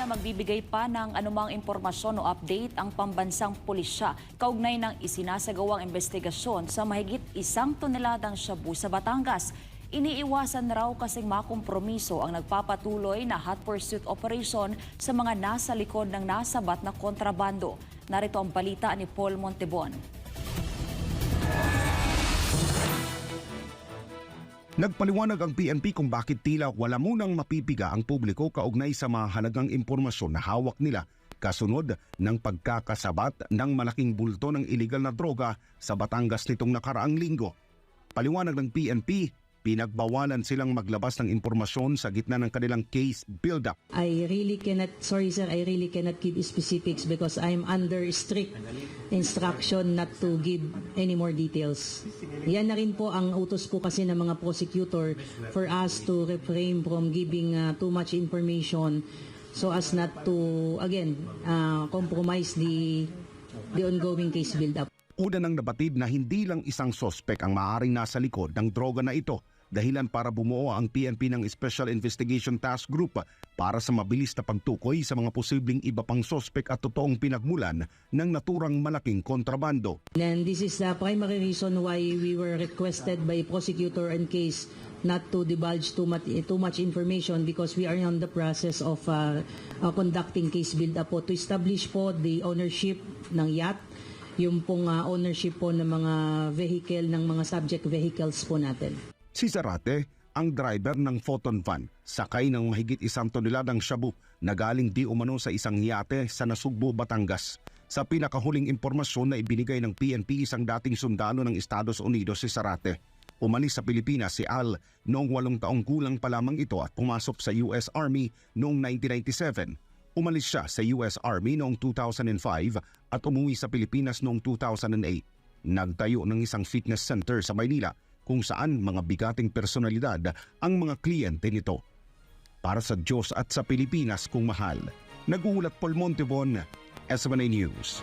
na magbibigay pa ng anumang impormasyon o update ang pambansang pulisya kaugnay ng isinasagawang investigasyon sa mahigit 1 toneladang shabu sa Batangas. Iniiwasan raw kasing makompromiso ang nagpapatuloy na hot pursuit operation sa mga nasa likod ng nasabat na kontrabando. Narito ang balita ni Paul Montebon. Nagpaliwanag ang PNP kung bakit tila wala munang mapipiga ang publiko kaugnay sa mahalagang impormasyon na hawak nila kasunod ng pagkakasabat ng malaking bulto ng iligal na droga sa Batangas nitong nakaraang linggo. Paliwanag ng PNP, pinagbawalan silang maglabas ng impormasyon sa gitna ng kanilang case build-up. I really cannot give specifics because I'm under strict instruction not to give any more details. Yan na rin po ang utos po kasi ng mga prosecutor for us to refrain from giving too much information so as not to, again, compromise the ongoing case build-up. Una nang nabatid na hindi lang isang sospek ang maaaring nasa likod ng droga na ito, dahilan para bumuo ang PNP ng Special Investigation Task Group para sa mabilis na pagtukoy sa mga posibleng iba pang sospek at totoong pinagmulan ng naturang malaking kontrabando. And this is the primary reason why we were requested by prosecutor and case not to divulge too much information because we are on the process of conducting case build-up po to establish po the ownership ng yacht, yung pong ownership po ng mga vehicle, ng mga subject vehicles po natin. Si Zarate, ang driver ng photon van, sakay ng mahigit 1 toneladang shabu na galing di umano sa isang yate sa Nasugbu, Batangas. Sa pinakahuling impormasyon na ibinigay ng PNP, isang dating sundalo ng Estados Unidos si Zarate. Umalis sa Pilipinas si Al noong 8 taong gulang pa lamang ito at pumasok sa US Army noong 1997. Umalis siya sa US Army noong 2005 at umuwi sa Pilipinas noong 2008. Nagtayo ng isang fitness center sa Maynila kung saan mga bigating personalidad ang mga kliyente nito. Para sa Diyos at sa Pilipinas kung mahal, nag-uulat Paul Montebon, SMNA News.